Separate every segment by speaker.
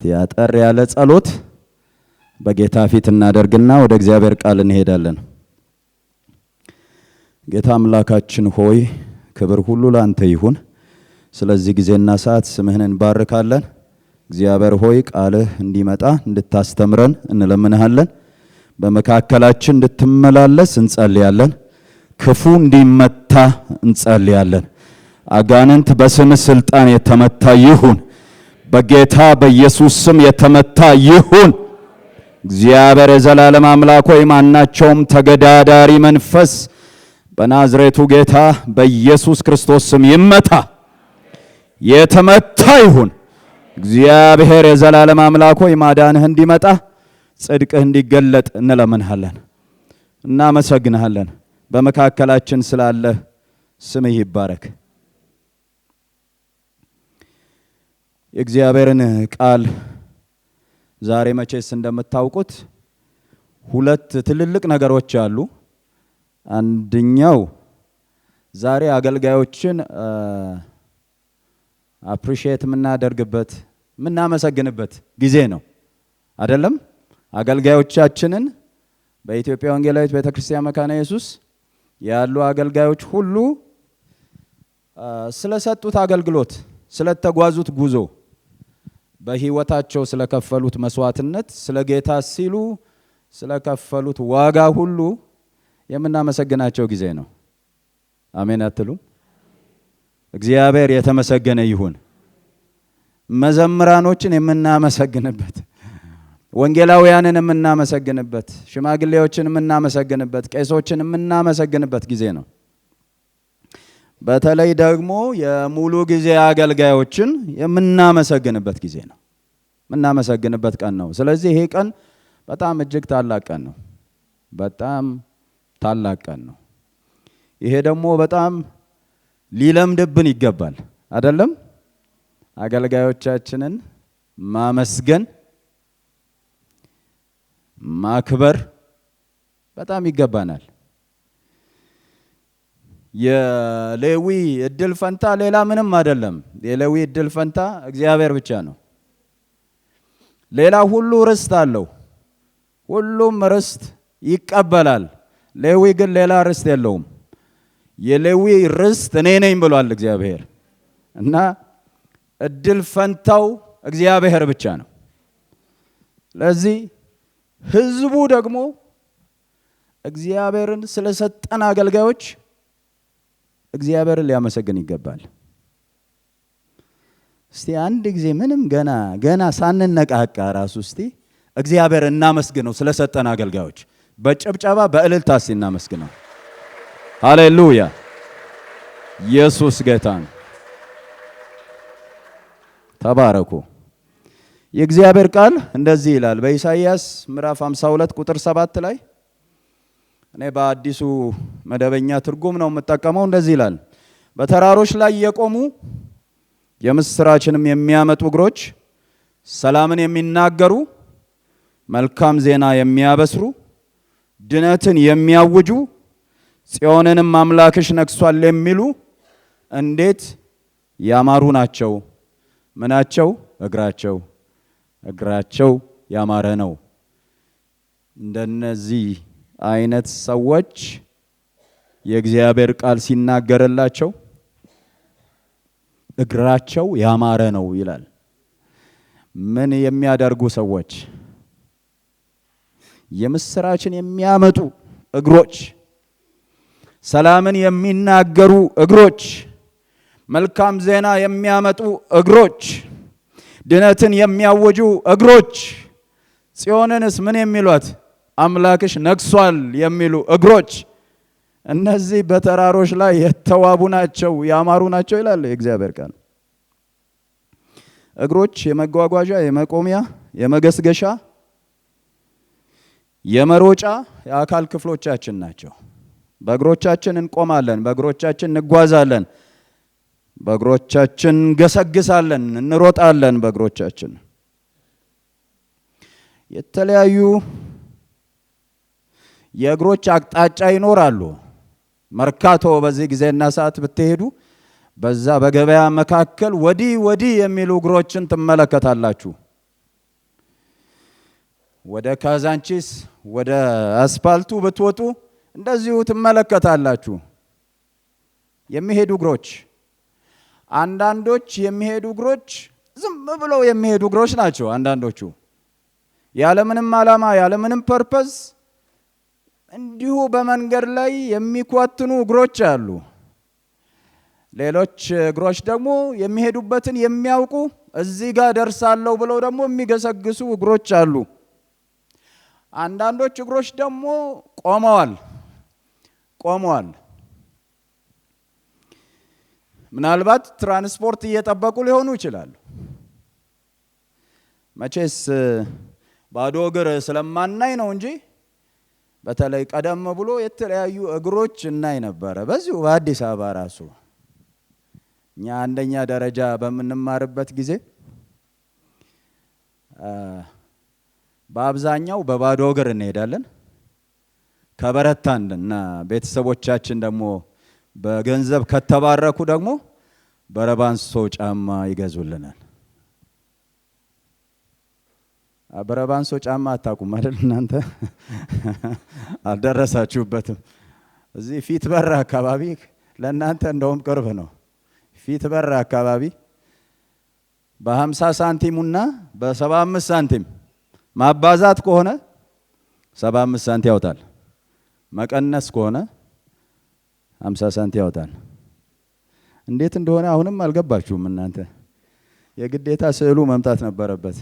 Speaker 1: ያጠር ያለ ጸሎት በጌታ ፊት እናደርግና ወደ እግዚአብሔር ቃል እንሄዳለን። ጌታ አምላካችን ሆይ ክብር ሁሉ ላንተ ይሁን። ስለዚህ ጊዜና ሰዓት ስምህን እንባርካለን። እግዚአብሔር ሆይ ቃልህ እንዲመጣ እንድታስተምረን እንለምንሃለን። በመካከላችን እንድትመላለስ እንጸልያለን። ክፉ እንዲመታ እንጸልያለን። አጋንንት በስም ስልጣን የተመታ ይሁን። በጌታ በኢየሱስ ስም የተመታ ይሁን። እግዚአብሔር የዘላለም አምላክ ሆይ ማናቸውም ተገዳዳሪ መንፈስ በናዝሬቱ ጌታ በኢየሱስ ክርስቶስ ስም ይመታ፣ የተመታ ይሁን። እግዚአብሔር የዘላለም አምላክ ሆይ ማዳንህ እንዲመጣ ጽድቅህ እንዲገለጥ እንለምንሃለን፣ እናመሰግንሃለን። በመካከላችን ስላለህ ስምህ ይባረክ። የእግዚአብሔርን ቃል ዛሬ መቼስ እንደምታውቁት ሁለት ትልልቅ ነገሮች አሉ። አንደኛው ዛሬ አገልጋዮችን አፕሪሺየት የምናደርግበት የምናመሰግንበት ጊዜ ነው አይደለም? አገልጋዮቻችንን በኢትዮጵያ ወንጌላዊት ቤተክርስቲያን መካነ ኢየሱስ ያሉ አገልጋዮች ሁሉ ስለሰጡት አገልግሎት፣ ስለተጓዙት ጉዞ፣ በህይወታቸው ስለከፈሉት መስዋዕትነት፣ ስለ ጌታ ሲሉ ስለከፈሉት ዋጋ ሁሉ የምናመሰግናቸው ጊዜ ነው። አሜን አትሉም? እግዚአብሔር የተመሰገነ ይሁን። መዘምራኖችን የምናመሰግንበት፣ ወንጌላውያንን የምናመሰግንበት፣ ሽማግሌዎችን የምናመሰግንበት፣ ቄሶችን የምናመሰግንበት ጊዜ ነው። በተለይ ደግሞ የሙሉ ጊዜ አገልጋዮችን የምናመሰግንበት ጊዜ ነው። የምናመሰግንበት ቀን ነው። ስለዚህ ይሄ ቀን በጣም እጅግ ታላቅ ቀን ነው። በጣም ታላቅ ቀን ነው። ይሄ ደግሞ በጣም ሊለምድብን ይገባል አይደለም? አገልጋዮቻችንን ማመስገን፣ ማክበር በጣም ይገባናል። የሌዊ እድል ፈንታ ሌላ ምንም አይደለም። የሌዊ እድል ፈንታ እግዚአብሔር ብቻ ነው። ሌላ ሁሉ ርስት አለው። ሁሉም ርስት ይቀበላል። ሌዊ ግን ሌላ ርስት የለውም። የሌዊ ርስት እኔ ነኝ ብሏል እግዚአብሔር እና እድል ፈንታው እግዚአብሔር ብቻ ነው። ስለዚህ ህዝቡ ደግሞ እግዚአብሔርን ስለሰጠን አገልጋዮች እግዚአብሔርን ሊያመሰግን ይገባል። እስቲ አንድ ጊዜ ምንም ገና ሳንነቃቃ ራሱ እስቲ እግዚአብሔር እናመስግነው ስለሰጠን አገልጋዮች። በጭብጨባ በእልልታ እስቲ እናመስግነው። ሃሌሉያ! ኢየሱስ ጌታ ነው። ተባረኩ። የእግዚአብሔር ቃል እንደዚህ ይላል በኢሳይያስ ምዕራፍ 52 ቁጥር 7 ላይ፣ እኔ በአዲሱ መደበኛ ትርጉም ነው የምጠቀመው። እንደዚህ ይላል፣ በተራሮች ላይ የቆሙ የምስራችንም የሚያመጡ እግሮች፣ ሰላምን የሚናገሩ መልካም ዜና የሚያበስሩ ድነትን የሚያውጁ ጽዮንንም አምላክሽ ነግሷል የሚሉ እንዴት ያማሩ ናቸው። ምናቸው? እግራቸው ያማረ ነው። እንደነዚህ አይነት ሰዎች የእግዚአብሔር ቃል ሲናገርላቸው እግራቸው ያማረ ነው ይላል። ምን የሚያደርጉ ሰዎች? የምስራችን የሚያመጡ እግሮች፣ ሰላምን የሚናገሩ እግሮች፣ መልካም ዜና የሚያመጡ እግሮች፣ ድነትን የሚያወጁ እግሮች፣ ጽዮንንስ ምን የሚሏት? አምላክሽ ነግሷል የሚሉ እግሮች፣ እነዚህ በተራሮች ላይ የተዋቡ ናቸው፣ ያማሩ ናቸው ይላል የእግዚአብሔር ቃል። እግሮች የመጓጓዣ፣ የመቆሚያ፣ የመገስገሻ፣ የመሮጫ የአካል ክፍሎቻችን ናቸው። በእግሮቻችን እንቆማለን፣ በእግሮቻችን እንጓዛለን፣ በእግሮቻችን እንገሰግሳለን፣ እንሮጣለን። በእግሮቻችን የተለያዩ የእግሮች አቅጣጫ ይኖራሉ። መርካቶ በዚህ ጊዜና ሰዓት ብትሄዱ በዛ በገበያ መካከል ወዲህ የሚሉ እግሮችን ትመለከታላችሁ። ወደ ካዛንቺስ ወደ አስፓልቱ ብትወጡ እንደዚሁ ትመለከታላችሁ የሚሄዱ እግሮች። አንዳንዶች የሚሄዱ እግሮች ዝም ብለው የሚሄዱ እግሮች ናቸው። አንዳንዶቹ ያለምንም ዓላማ ያለምንም ፐርፐዝ እንዲሁ በመንገድ ላይ የሚኳትኑ እግሮች አሉ። ሌሎች እግሮች ደግሞ የሚሄዱበትን የሚያውቁ እዚህ ጋር ደርሳለሁ ብለው ደግሞ የሚገሰግሱ እግሮች አሉ። አንዳንዶች እግሮች ደግሞ ቆመዋል። ምናልባት ትራንስፖርት እየጠበቁ ሊሆኑ ይችላሉ። መቼስ ባዶ እግር ስለማናይ ነው እንጂ በተለይ ቀደም ብሎ የተለያዩ እግሮች እናይ ነበረ። በዚሁ በአዲስ አበባ ራሱ እኛ አንደኛ ደረጃ በምንማርበት ጊዜ በአብዛኛው በባዶ እግር እንሄዳለን። ከበረታንና ቤተሰቦቻችን ደግሞ በገንዘብ ከተባረኩ ደግሞ በረባንሶ ጫማ ይገዙልናል። በረባንሶ ጫማ አታውቁም አይደል እናንተ? አልደረሳችሁበትም። እዚህ ፊት በር አካባቢ ለእናንተ እንደውም ቅርብ ነው። ፊት በር አካባቢ በ50 ሳንቲሙና በ75 ሳንቲም ማባዛት ከሆነ 75 ሳንቲም ያወጣል። መቀነስ ከሆነ 50 ሳንቲም ያወጣል። እንዴት እንደሆነ አሁንም አልገባችሁም እናንተ። የግዴታ ስዕሉ መምጣት ነበረበት።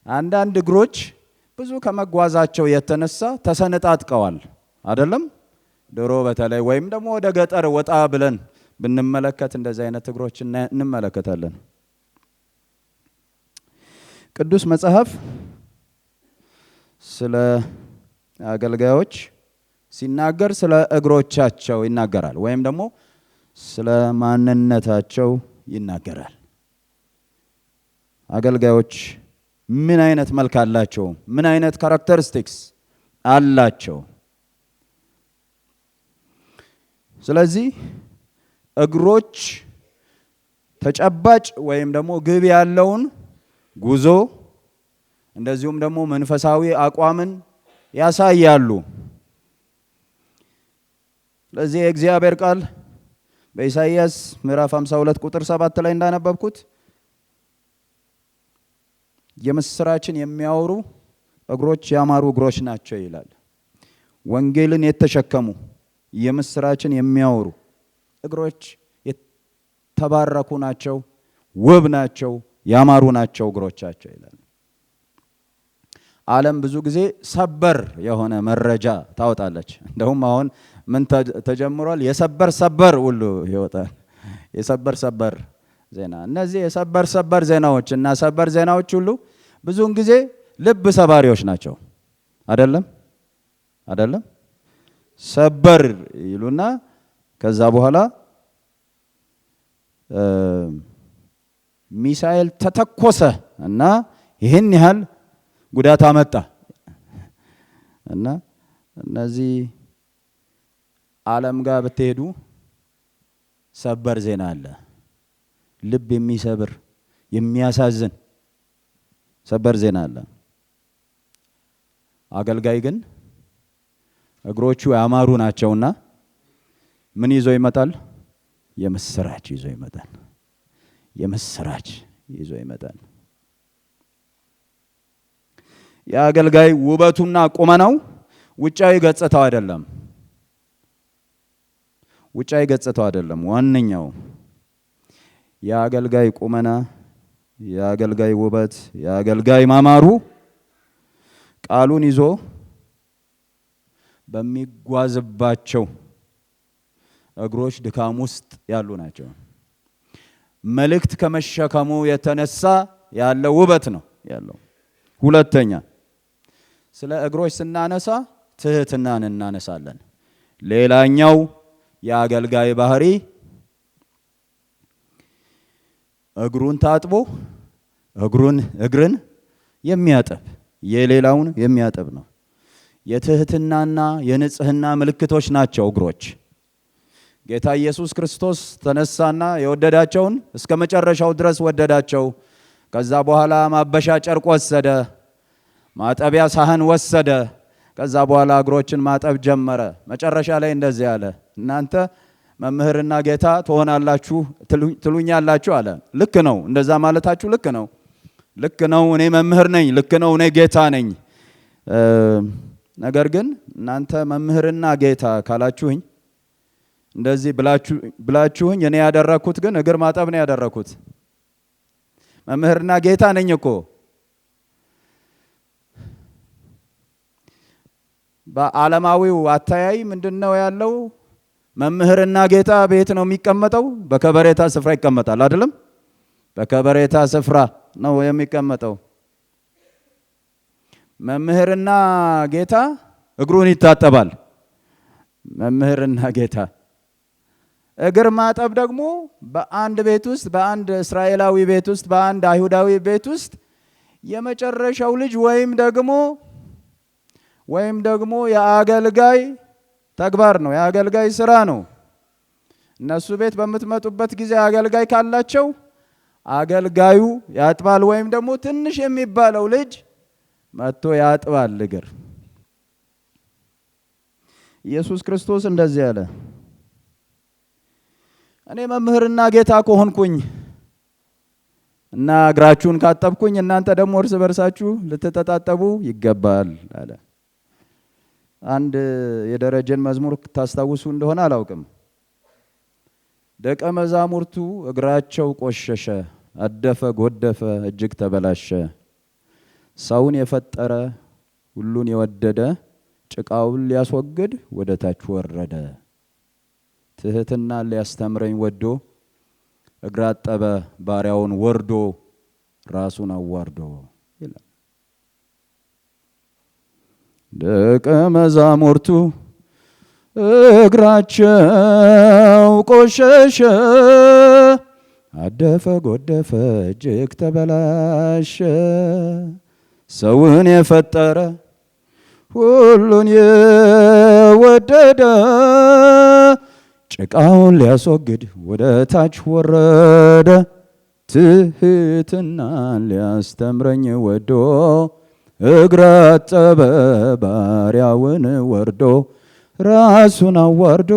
Speaker 1: አንዳንድ እግሮች ብዙ ከመጓዛቸው የተነሳ ተሰነጣጥቀዋል አይደለም? ድሮ በተለይ ወይም ደግሞ ወደ ገጠር ወጣ ብለን ብንመለከት እንደዚህ አይነት እግሮች እንመለከታለን። ቅዱስ መጽሐፍ ስለ አገልጋዮች ሲናገር ስለ እግሮቻቸው ይናገራል፣ ወይም ደግሞ ስለ ማንነታቸው ይናገራል። አገልጋዮች ምን አይነት መልክ አላቸው? ምን አይነት ካራክተሪስቲክስ አላቸው? ስለዚህ እግሮች ተጨባጭ ወይም ደግሞ ግብ ያለውን ጉዞ እንደዚሁም ደግሞ መንፈሳዊ አቋምን ያሳያሉ። ስለዚህ የእግዚአብሔር ቃል በኢሳይያስ ምዕራፍ 52 ቁጥር 7 ላይ እንዳነበብኩት የምስራችን የሚያወሩ እግሮች ያማሩ እግሮች ናቸው ይላል። ወንጌልን የተሸከሙ የምስራችን የሚያወሩ እግሮች የተባረኩ ናቸው፣ ውብ ናቸው፣ ያማሩ ናቸው እግሮቻቸው ይላል። ዓለም ብዙ ጊዜ ሰበር የሆነ መረጃ ታወጣለች። እንደውም አሁን ምን ተጀምሯል? የሰበር ሁሉ ይወጣል። የሰበር ዜና። እነዚህ የሰበር ዜናዎች እና ሰበር ዜናዎች ሁሉ ብዙውን ጊዜ ልብ ሰባሪዎች ናቸው። አይደለም? ሰበር ይሉና ከዛ በኋላ ሚሳኤል ተተኮሰ እና ይህን ያህል ጉዳት አመጣ እና እነዚህ ዓለም ጋር ብትሄዱ ሰበር ዜና አለ። ልብ የሚሰብር የሚያሳዝን ሰበር ዜና አለ። አገልጋይ ግን እግሮቹ ያማሩ ናቸውና ምን ይዞ ይመጣል? የምስራች ይዞ ይመጣል። የምስራች ይዞ ይመጣል። የአገልጋይ ውበቱና ቁመናው ውጫዊ ገጽታው አይደለም። ዋነኛው የአገልጋይ ቁመና፣ የአገልጋይ ውበት፣ የአገልጋይ ማማሩ ቃሉን ይዞ በሚጓዝባቸው እግሮች ድካም ውስጥ ያሉ ናቸው። መልእክት ከመሸከሙ የተነሳ ያለ ውበት ነው ያለው። ሁለተኛ ስለ እግሮች ስናነሳ ትህትናን እናነሳለን። ሌላኛው የአገልጋይ ባህሪ እግሩን ታጥቦ እግርን የሚያጠብ የሌላውን የሚያጠብ ነው። የትህትናና የንጽህና ምልክቶች ናቸው እግሮች። ጌታ ኢየሱስ ክርስቶስ ተነሳና የወደዳቸውን እስከ መጨረሻው ድረስ ወደዳቸው። ከዛ በኋላ ማበሻ ጨርቅ ወሰደ፣ ማጠቢያ ሳህን ወሰደ። ከዛ በኋላ እግሮችን ማጠብ ጀመረ። መጨረሻ ላይ እንደዚህ አለ፣ እናንተ መምህርና ጌታ ትሆናላችሁ ትሉኛላችሁ አለ። ልክ ነው፣ እንደዛ ማለታችሁ ልክ ነው። ልክ ነው፣ እኔ መምህር ነኝ። ልክ ነው፣ እኔ ጌታ ነኝ። ነገር ግን እናንተ መምህርና ጌታ ካላችሁኝ እንደዚህ ብላችሁኝ እኔ ያደረኩት ግን እግር ማጠብ ነው ያደረኩት። መምህርና ጌታ ነኝ እኮ። በዓለማዊው አተያይ ምንድነው ያለው? መምህርና ጌታ ቤት ነው የሚቀመጠው፣ በከበሬታ ስፍራ ይቀመጣል አይደለም? በከበሬታ ስፍራ ነው የሚቀመጠው። መምህርና ጌታ እግሩን ይታጠባል። መምህርና ጌታ እግር ማጠብ ደግሞ በአንድ ቤት ውስጥ፣ በአንድ እስራኤላዊ ቤት ውስጥ፣ በአንድ አይሁዳዊ ቤት ውስጥ የመጨረሻው ልጅ ወይም ደግሞ የአገልጋይ ተግባር ነው፣ የአገልጋይ ስራ ነው። እነሱ ቤት በምትመጡበት ጊዜ አገልጋይ ካላቸው አገልጋዩ ያጥባል፣ ወይም ደግሞ ትንሽ የሚባለው ልጅ መጥቶ ያጥባል እግር። ኢየሱስ ክርስቶስ እንደዚህ አለ፣ እኔ መምህርና ጌታ ከሆንኩኝ እና እግራችሁን ካጠብኩኝ እናንተ ደግሞ እርስ በርሳችሁ ልትተጣጠቡ ይገባል አለ። አንድ የደረጀን መዝሙር ታስታውሱ እንደሆነ አላውቅም። ደቀ መዛሙርቱ እግራቸው ቆሸሸ፣ አደፈ፣ ጎደፈ፣ እጅግ ተበላሸ። ሰውን የፈጠረ ሁሉን የወደደ ጭቃውን ሊያስወግድ ወደ ታች ወረደ። ትህትናን ሊያስተምረኝ ወዶ እግር አጠበ፣ ባሪያውን ወርዶ ራሱን አዋርዶ ይላል። ደቀ መዛሙርቱ እግራቸው ቆሸሸ፣ አደፈ፣ ጎደፈ፣ እጅግ ተበላሸ። ሰውን የፈጠረ ሁሉን የወደደ ጭቃውን ሊያስወግድ ወደ ታች ወረደ። ትህትናን ሊያስተምረኝ ወዶ እግር አጠበ፣ ባሪያውን ወርዶ ራሱን አዋርዶ።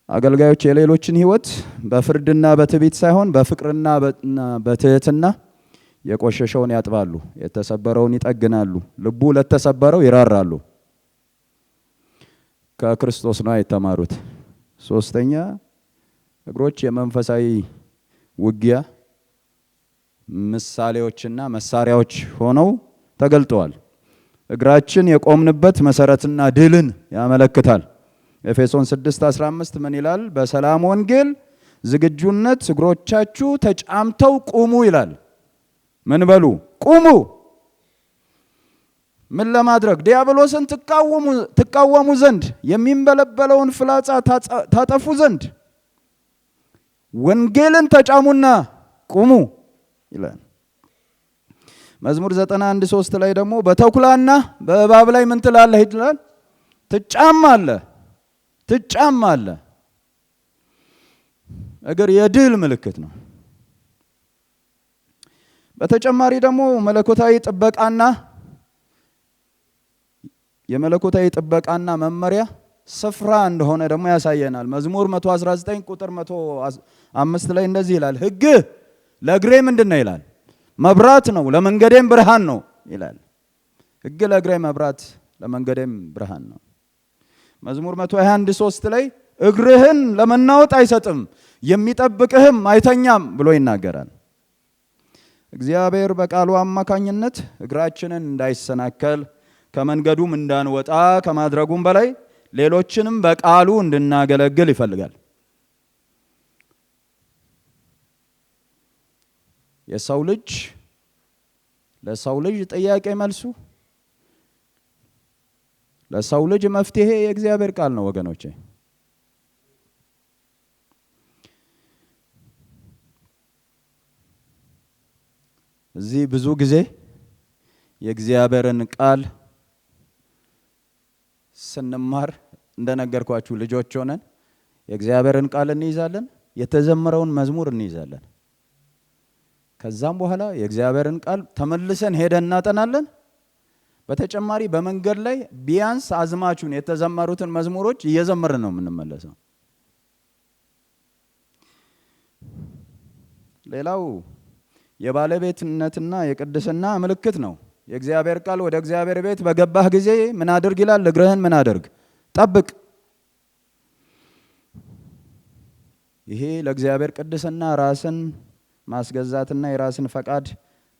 Speaker 1: አገልጋዮች የሌሎችን ሕይወት በፍርድና በትዕቢት ሳይሆን በፍቅርና በትህትና የቆሸሸውን ያጥባሉ፣ የተሰበረውን ይጠግናሉ፣ ልቡ ለተሰበረው ይራራሉ። ከክርስቶስ ነው የተማሩት። ሶስተኛ እግሮች የመንፈሳዊ ውጊያ ምሳሌዎችና መሳሪያዎች ሆነው ተገልጠዋል። እግራችን የቆምንበት መሰረትና ድልን ያመለክታል። ኤፌሶን 6:15 ምን ይላል? በሰላም ወንጌል ዝግጁነት እግሮቻችሁ ተጫምተው ቁሙ ይላል። ምን በሉ? ቁሙ። ምን ለማድረግ? ዲያብሎስን ትቃወሙ ዘንድ፣ የሚንበለበለውን ፍላጻ ታጠፉ ዘንድ ወንጌልን ተጫሙና ቁሙ ይላል። መዝሙር 91:3 ላይ ደግሞ በተኩላና በእባብ ላይ ምን ትላለህ ይላል? ትጫማለህ። እግር የድል ምልክት ነው። በተጨማሪ ደግሞ የመለኮታዊ ጥበቃና መመሪያ ስፍራ እንደሆነ ደግሞ ያሳየናል። መዝሙር 119 ቁጥር 105 ላይ እንደዚህ ይላል፣ ሕግ ለእግሬ ምንድን ነው ይላል? መብራት ነው፣ ለመንገዴም ብርሃን ነው ይላል። ሕግ ለእግሬ መብራት፣ ለመንገዴም ብርሃን ነው። መዝሙር 121:3 ላይ እግርህን ለመናወጥ አይሰጥም፣ የሚጠብቅህም አይተኛም ብሎ ይናገራል። እግዚአብሔር በቃሉ አማካኝነት እግራችንን እንዳይሰናከል ከመንገዱም እንዳንወጣ ከማድረጉም በላይ ሌሎችንም በቃሉ እንድናገለግል ይፈልጋል። ለሰው ልጅ ጥያቄ መልሱ፣ ለሰው ልጅ መፍትሄ የእግዚአብሔር ቃል ነው ወገኖቼ። እዚህ ብዙ ጊዜ የእግዚአብሔርን ቃል ስንማር እንደነገርኳችሁ ልጆች ሆነን የእግዚአብሔርን ቃል እንይዛለን፣ የተዘመረውን መዝሙር እንይዛለን። ከዛም በኋላ የእግዚአብሔርን ቃል ተመልሰን ሄደን እናጠናለን። በተጨማሪ በመንገድ ላይ ቢያንስ አዝማቹን የተዘመሩትን መዝሙሮች እየዘመርን ነው የምንመለሰው። ሌላው የባለቤትነትና የቅድስና ምልክት ነው። የእግዚአብሔር ቃል ወደ እግዚአብሔር ቤት በገባህ ጊዜ ምን አድርግ ይላል? እግርህን ምን አድርግ? ጠብቅ። ይሄ ለእግዚአብሔር ቅድስና ራስን ማስገዛትና የራስን ፈቃድ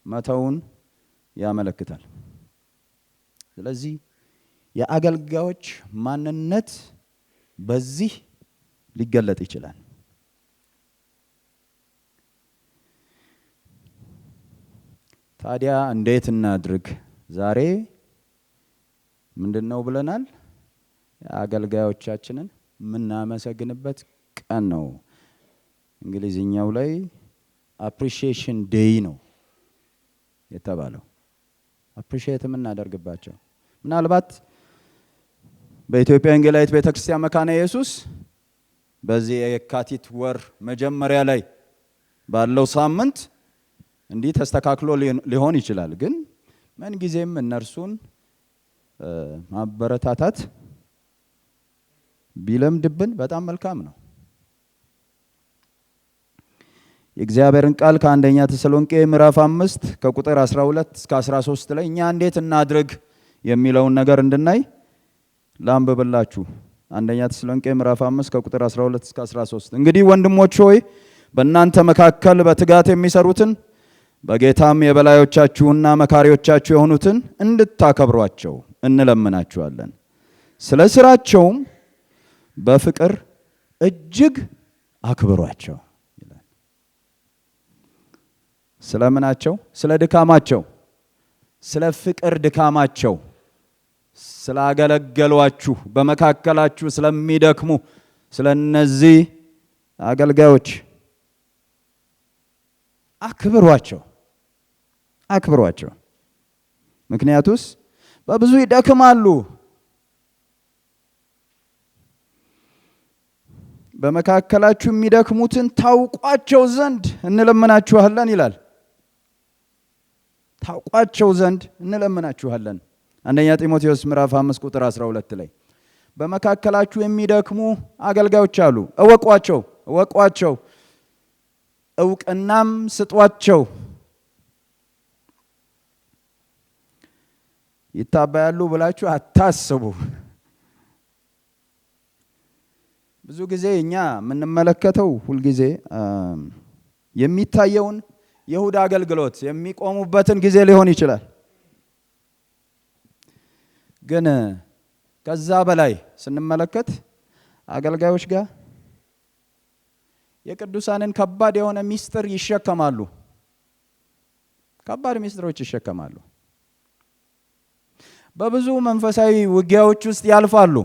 Speaker 1: መተውን ያመለክታል። ስለዚህ የአገልጋዮች ማንነት በዚህ ሊገለጥ ይችላል። ታዲያ እንዴት እናድርግ? ዛሬ ምንድነው ብለናል? አገልጋዮቻችንን የምናመሰግንበት ቀን ነው። እንግሊዝኛው ላይ አፕሪሺዬሽን ዴይ ነው የተባለው። አፕሪሺዬት የምናደርግባቸው ምናልባት በኢትዮጵያ ወንጌላዊት ቤተክርስቲያን መካነ ኢየሱስ በዚህ የካቲት ወር መጀመሪያ ላይ ባለው ሳምንት እንዲህ ተስተካክሎ ሊሆን ይችላል። ግን ምን ጊዜም እነርሱን ማበረታታት ቢለምድብን በጣም መልካም ነው። የእግዚአብሔርን ቃል ከአንደኛ ተሰሎንቄ ምዕራፍ 5 ከቁጥር 12 እስከ 13 ላይ እኛ እንዴት እናድርግ የሚለውን ነገር እንድናይ ላንብብላችሁ። አንደኛ ተሰሎንቄ ምዕራፍ 5 ከቁጥር 12 እስከ 13። እንግዲህ ወንድሞች ሆይ በእናንተ መካከል በትጋት የሚሰሩትን በጌታም የበላዮቻችሁና መካሪዎቻችሁ የሆኑትን እንድታከብሯቸው እንለምናችኋለን። ስለ ስራቸውም በፍቅር እጅግ አክብሯቸው ይላል። ስለምናቸው? ስለ ድካማቸው፣ ስለ ፍቅር ድካማቸው፣ ስላገለገሏችሁ፣ በመካከላችሁ ስለሚደክሙ ስለነዚህ አገልጋዮች አክብሯቸው። አክብሯቸው። ምክንያቱስ በብዙ ይደክማሉ። በመካከላችሁ የሚደክሙትን ታውቋቸው ዘንድ እንለምናችኋለን ይላል። ታውቋቸው ዘንድ እንለምናችኋለን። አንደኛ ጢሞቴዎስ ምዕራፍ 5 ቁጥር 12 ላይ በመካከላችሁ የሚደክሙ አገልጋዮች አሉ። እወቋቸው፣ እወቋቸው፣ እውቅናም ስጧቸው። ይታበያሉ ብላችሁ አታስቡ። ብዙ ጊዜ እኛ የምንመለከተው ሁልጊዜ የሚታየውን የእሁድ አገልግሎት የሚቆሙበትን ጊዜ ሊሆን ይችላል። ግን ከዛ በላይ ስንመለከት አገልጋዮች ጋር የቅዱሳንን ከባድ የሆነ ሚስጥር ይሸከማሉ። ከባድ ሚስጥሮች ይሸከማሉ። በብዙ መንፈሳዊ ውጊያዎች ውስጥ ያልፋሉ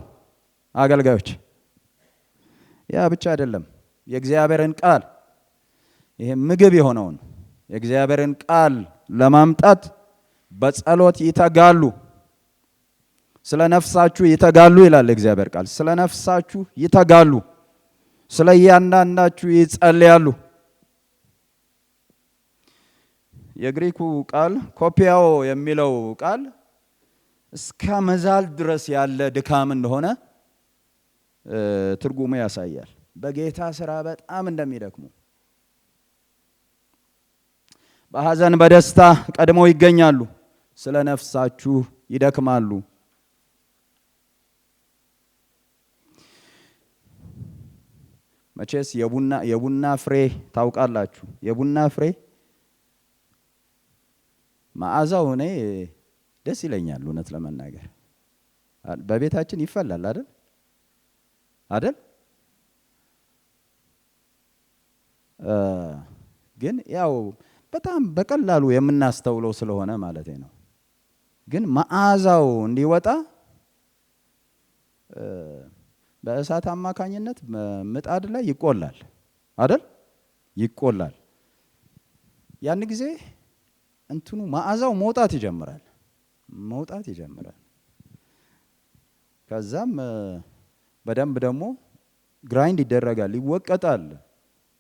Speaker 1: አገልጋዮች። ያ ብቻ አይደለም። የእግዚአብሔርን ቃል ይሄ ምግብ የሆነውን የእግዚአብሔርን ቃል ለማምጣት በጸሎት ይተጋሉ። ስለ ነፍሳችሁ ይተጋሉ ይላል የእግዚአብሔር ቃል። ስለ ነፍሳችሁ ይተጋሉ። ስለ እያንዳንዳችሁ ይጸልያሉ። የግሪኩ ቃል ኮፒያው የሚለው ቃል እስከ መዛል ድረስ ያለ ድካም እንደሆነ ትርጉሙ ያሳያል። በጌታ ስራ በጣም እንደሚደክሙ፣ በሐዘን በደስታ ቀድመው ይገኛሉ። ስለ ነፍሳችሁ ይደክማሉ። መቼስ የቡና ፍሬ ታውቃላችሁ። የቡና ፍሬ መዓዛው እኔ ደስ ይለኛል። እውነት ለመናገር በቤታችን ይፈላል አይደል አይደል? ግን ያው በጣም በቀላሉ የምናስተውለው ስለሆነ ማለት ነው። ግን መዓዛው እንዲወጣ በእሳት አማካኝነት ምጣድ ላይ ይቆላል አይደል? ይቆላል። ያን ጊዜ እንትኑ መዓዛው መውጣት ይጀምራል። ከዛም በደንብ ደግሞ ግራይንድ ይደረጋል፣ ይወቀጣል፣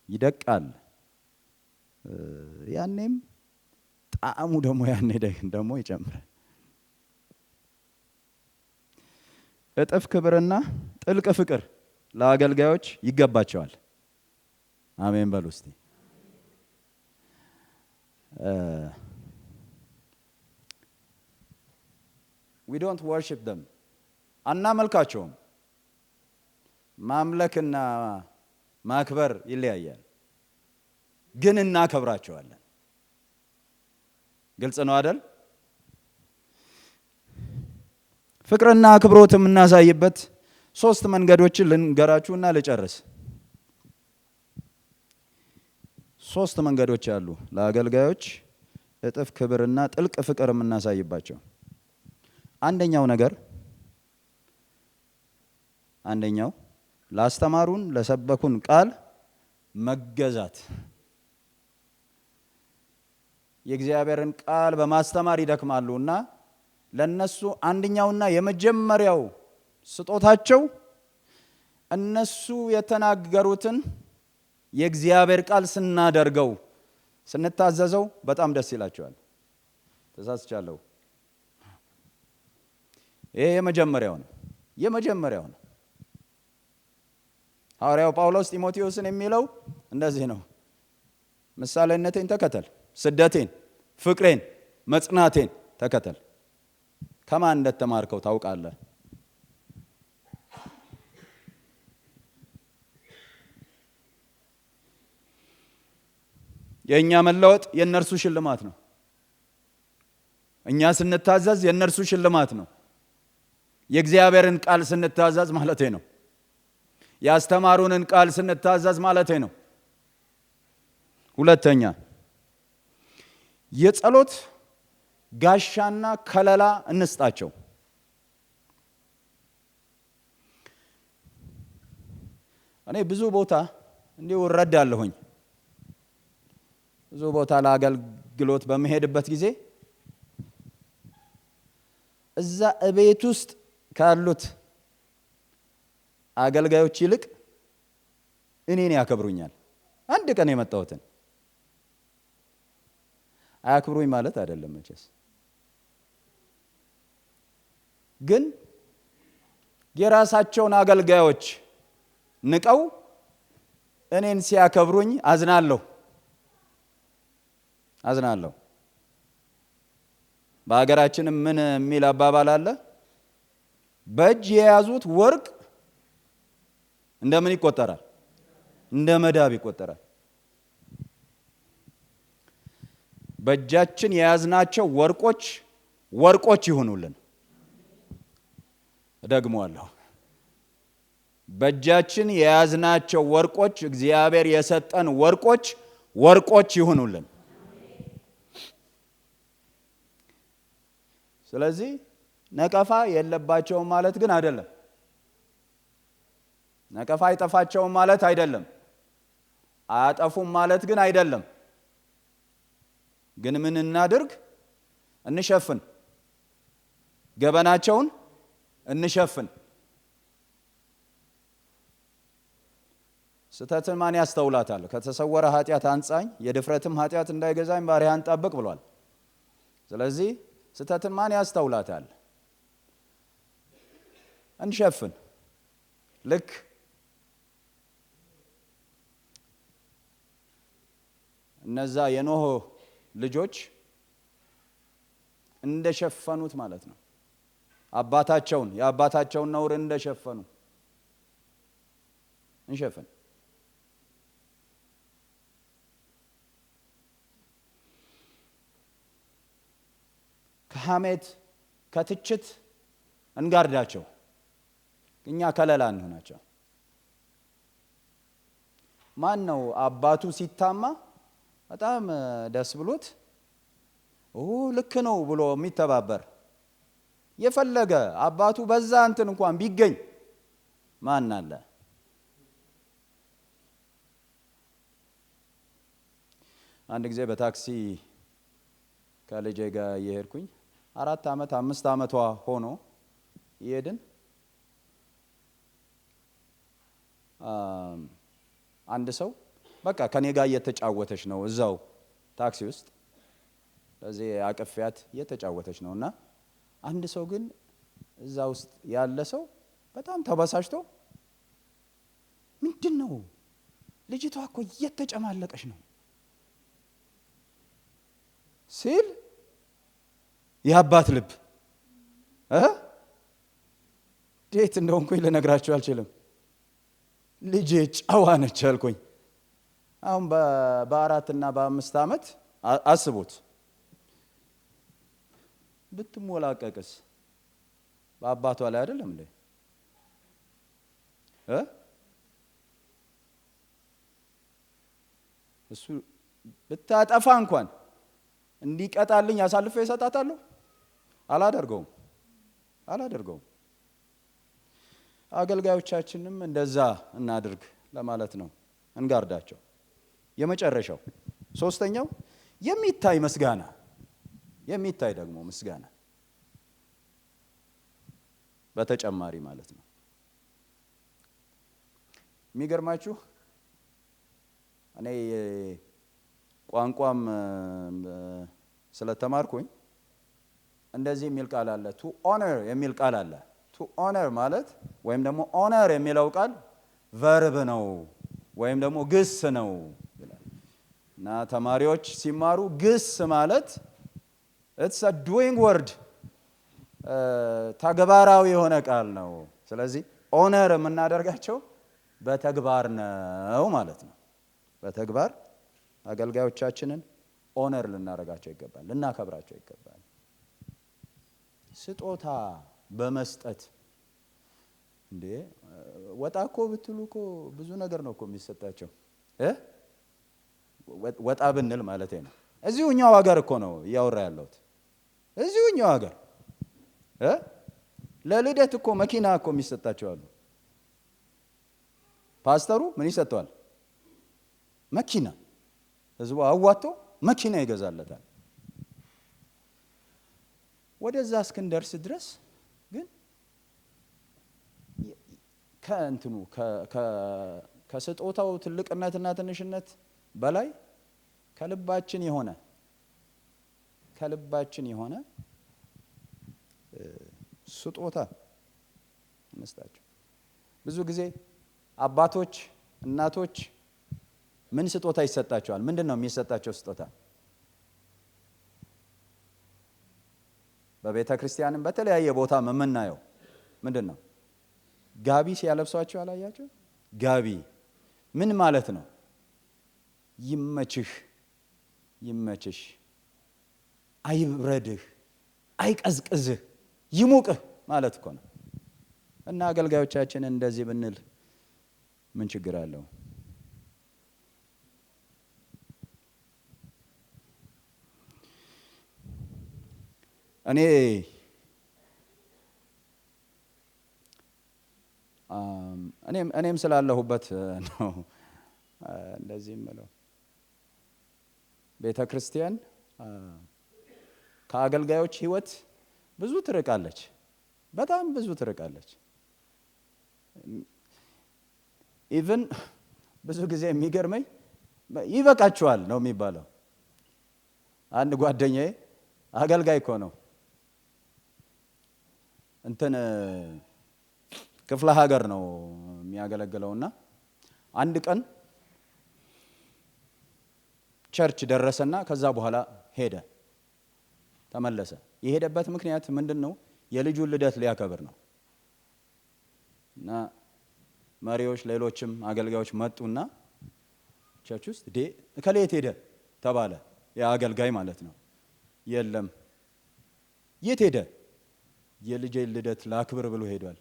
Speaker 1: ይደቃል። ያኔም ጣዕሙ ደግሞ ያኔ ደግሞ ይጨምራል። እጥፍ ክብርና ጥልቅ ፍቅር ለአገልጋዮች ይገባቸዋል። አሜን በሉ እስቲ። we don't worship them አናመልካቸውም። ማምለክና ማክበር ይለያያል፣ ግን እናከብራቸዋለን። ግልጽ ነው አይደል? ፍቅርና አክብሮት የምናሳይበት 3 መንገዶችን ልንገራችሁና ልጨርስ። 3 መንገዶች አሉ ለአገልጋዮች እጥፍ ክብርና ጥልቅ ፍቅር የምናሳይባቸው። አንደኛው ላስተማሩን ለሰበኩን ቃል መገዛት። የእግዚአብሔርን ቃል በማስተማር ይደክማሉና ለነሱ አንደኛውና የመጀመሪያው ስጦታቸው እነሱ የተናገሩትን የእግዚአብሔር ቃል ስናደርገው ስንታዘዘው በጣም ደስ ይላቸዋል። ተሳስቻለሁ። ይሄ የመጀመሪያው ነው። ሐዋርያው ጳውሎስ ጢሞቴዎስን የሚለው እንደዚህ ነው፣ ምሳሌነቴን ተከተል፣ ስደቴን፣ ፍቅሬን፣ መጽናቴን ተከተል። ከማን እንደተማርከው ታውቃለህ። የእኛ መለወጥ የእነርሱ ሽልማት ነው። እኛ ስንታዘዝ የእነርሱ ሽልማት ነው። የእግዚአብሔርን ቃል ስንታዘዝ ማለቴ ነው። ያስተማሩንን ቃል ስንታዘዝ ማለቴ ነው። ሁለተኛ የጸሎት ጋሻና ከለላ እንስጣቸው። እኔ ብዙ ቦታ እንዲሁ እረዳለሁኝ። ብዙ ቦታ ለአገልግሎት በመሄድበት ጊዜ እዛ እቤት ውስጥ ካሉት አገልጋዮች ይልቅ እኔን ያከብሩኛል። አንድ ቀን የመጣሁትን አያክብሩኝ ማለት አይደለም መቼስ፣ ግን የራሳቸውን አገልጋዮች ንቀው እኔን ሲያከብሩኝ አዝናለሁ። በሀገራችንም ምን የሚል አባባል አለ? በእጅ የያዙት ወርቅ እንደምን ይቆጠራል? እንደ መዳብ ይቆጠራል። በእጃችን የያዝናቸው ወርቆች ይሁኑልን። እደግመዋለሁ። በእጃችን የያዝናቸው ወርቆች፣ እግዚአብሔር የሰጠን ወርቆች ይሁኑልን። ስለዚህ ነቀፋ የለባቸውም ማለት ግን አይደለም። ነቀፋ አይጠፋቸውም ማለት አይደለም። አያጠፉም ማለት ግን አይደለም። ግን ምን እናድርግ? እንሸፍን፣ ገበናቸውን እንሸፍን። ስተትን ማን ያስተውላታል? ከተሰወረ ኃጢአት አንጻኝ፣ የድፍረትም ኃጢአት እንዳይገዛኝ ባሪያህን ጠብቅ ብሏል። ስለዚህ ስተትን ማን ያስተውላታል? እንሸፍን። ልክ እነዛ የኖህ ልጆች እንደሸፈኑት ማለት ነው። የአባታቸውን ነውር እንደሸፈኑ እንሸፍን። ከሐሜት ከትችት እንጋርዳቸው። እኛ ከለላ እንሆናቸው። ማን ነው አባቱ ሲታማ በጣም ደስ ብሎት ልክ ነው ብሎ የሚተባበር? የፈለገ አባቱ በዛ እንትን እንኳን ቢገኝ ማን አለ? አንድ ጊዜ በታክሲ ከልጄ ጋር እየሄድኩኝ 4 ዓመት 5 ዓመቷ ሆኖ ይሄድን አንድ ሰው በቃ ከኔ ጋር እየተጫወተች ነው እዛው ታክሲ ውስጥ ለዚህ አቅፊያት እየተጫወተች ነውና አንድ ሰው ግን እዛ ውስጥ ያለ ሰው በጣም ተበሳጭቶ ምንድነው ልጅቷ እኮ እየተጨማለቀች ነው ሲል የአባት ልብ ዴት እንደሆንኩኝ ልነግራችሁ አልችልም። ልጄ ጨዋ ነች አልኩኝ። አሁን በ4 እና በ5 ዓመት አስቡት ብትሞላቀቅስ በአባቷ ላይ አይደለም እንዴ? እሱ ብታጠፋ እንኳን እንዲቀጣልኝ አሳልፈ ይሰጣታለሁ? አላደርገውም። አገልጋዮቻችንም እንደዛ እናድርግ ለማለት ነው። እንጋርዳቸው። የመጨረሻው ሶስተኛው የሚታይ ምስጋና። የሚታይ ደግሞ ምስጋና በተጨማሪ ማለት ነው። የሚገርማችሁ እኔ ቋንቋም ስለተማርኩኝ እንደዚህ የሚል ቃል አለ። ቱ ኦነር የሚል ቃል አለ። ቱ ኦነር ማለት ወይም ደግሞ ኦነር የሚለው ቃል ቨርብ ነው ወይም ደግሞ ግስ ነው ይላል። እና ተማሪዎች ሲማሩ ግስ ማለት it's a doing word ተግባራዊ የሆነ ቃል ነው። ስለዚህ ኦነር የምናደርጋቸው በተግባር ነው ማለት ነው። በተግባር አገልጋዮቻችንን ኦነር ልናደርጋቸው ይገባል፣ ልናከብራቸው ይገባል። ስጦታ በመስጠት እንዴ ወጣ እኮ ብትሉ እኮ ብዙ ነገር ነው እኮ የሚሰጣቸው ወጣ ብንል ማለት ነው። እዚሁኛው ሀገር እኮ ነው እያወራ ያለሁት። እዚሁኛው ሀገር ለልደት እኮ መኪና እኮ የሚሰጣቸው አሉ። ፓስተሩ ምን ይሰጠዋል? መኪና። ህዝቡ አዋጥቶ መኪና ይገዛለታል። ወደዛ እስክንደርስ ድረስ ግን ከእንትኑ ከስጦታው ትልቅነትና ትንሽነት በላይ ከልባችን የሆነ ስጦታ እንስጣቸው። ብዙ ጊዜ አባቶች፣ እናቶች ምን ስጦታ ይሰጣቸዋል? ምንድን ነው የሚሰጣቸው ስጦታ? በቤተ ክርስቲያንም በተለያየ ቦታ የምናየው ምንድን ነው? ጋቢ ሲያለብሷቸው አላያቸው? ጋቢ ምን ማለት ነው? ይመችሽ፣ አይብረድህ፣ አይቀዝቅዝህ፣ ይሙቅህ ማለት እኮ ነው። እና አገልጋዮቻችን እንደዚህ ብንል ምን ችግር አለው? እኔም ስላለሁበት ነው እንደዚህ የምለው። ቤተ ክርስቲያን ከአገልጋዮች ህይወት ብዙ ትርቃለች፣ በጣም ብዙ ትርቃለች። ኢቭን ብዙ ጊዜ የሚገርመኝ ይበቃችኋል ነው የሚባለው። አንድ ጓደኛዬ አገልጋይ እኮ ነው፣ እንትን ክፍለ ሀገር ነው የሚያገለግለውና አንድ ቀን ቸርች ደረሰና ከዛ በኋላ ሄደ፣ ተመለሰ። የሄደበት ምክንያት ምንድነው? የልጁን ልደት ሊያከብር ነው። እና መሪዎች ሌሎችም አገልጋዮች መጡና ቸርች ውስጥ ከሌት ሄደ ተባለ። የአገልጋይ ማለት ነው። የለም። የት ሄደ? የልጄ ልደት ላክብር ብሎ ሄዷል።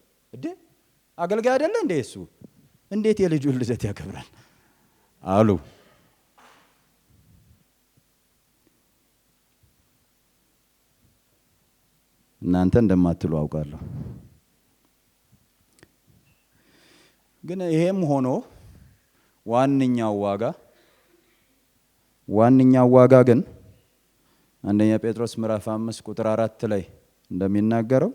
Speaker 1: አገልጋይ አይደለ እንዴ እሱ? እንዴት የልጁን ልደት ያከብራል አሉ። እናንተ እንደማትሉ አውቃለሁ። ግን ይሄም ሆኖ ዋንኛው ዋጋ ግን አንደኛ ጴጥሮስ ምዕራፍ 5 ቁጥር 4 ላይ እንደሚናገረው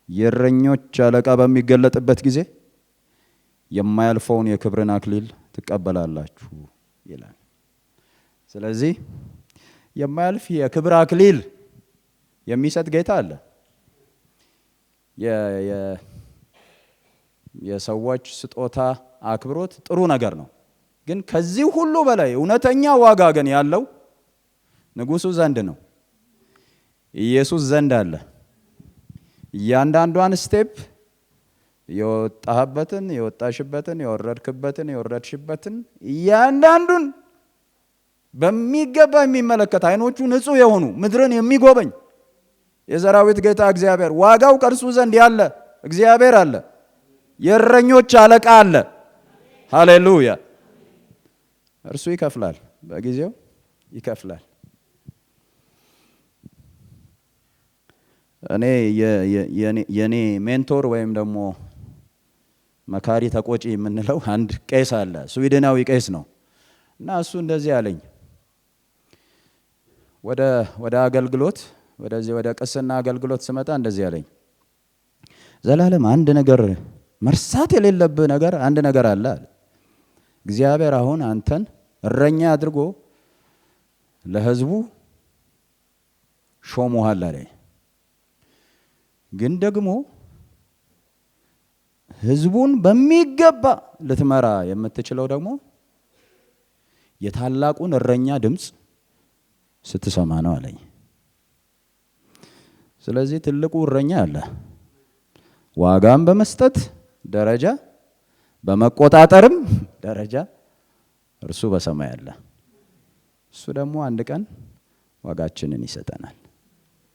Speaker 1: የእረኞች አለቃ በሚገለጥበት ጊዜ የማያልፈውን የክብርን አክሊል ትቀበላላችሁ ይላል። ስለዚህ የማያልፍ የክብር አክሊል የሚሰጥ ጌታ አለ። የሰዎች ስጦታ አክብሮት ጥሩ ነገር ነው። ግን ከዚህ ሁሉ በላይ እውነተኛ ዋጋ ግን ያለው ንጉሱ ዘንድ ነው፣ ኢየሱስ ዘንድ አለ። እያንዳንዷን ስቴፕ የወጣህበትን፣ የወጣሽበትን፣ የወረድክበትን፣ የወረድሽበትን እያንዳንዱን በሚገባ የሚመለከት አይኖቹ ንጹህ የሆኑ ምድርን የሚጎበኝ የሰራዊት ጌታ እግዚአብሔር ዋጋው ከእርሱ ዘንድ ያለ እግዚአብሔር አለ። የእረኞች አለቃ አለ። ሃሌሉያ! እርሱ ይከፍላል፣ በጊዜው ይከፍላል። እኔ የኔ ሜንቶር ወይም ደግሞ መካሪ ተቆጪ የምንለው አንድ ቄስ አለ። ስዊድናዊ ቄስ ነው እና እሱ እንደዚህ አለኝ። ወደ አገልግሎት ወደዚህ ወደ ቅስና አገልግሎት ስመጣ እንደዚህ አለኝ። ዘላለም አንድ ነገር መርሳት የሌለብህ ነገር አንድ ነገር አለ አለ። እግዚአብሔር አሁን አንተን እረኛ አድርጎ ለሕዝቡ ሾሞሃል አለ። ግን ደግሞ ሕዝቡን በሚገባ ልትመራ የምትችለው ደግሞ የታላቁን እረኛ ድምፅ ስትሰማ ነው አለኝ። ስለዚህ ትልቁ እረኛ አለ። ዋጋም በመስጠት ደረጃ በመቆጣጠርም ደረጃ እርሱ በሰማይ አለ። እሱ ደግሞ አንድ ቀን ዋጋችንን ይሰጠናል።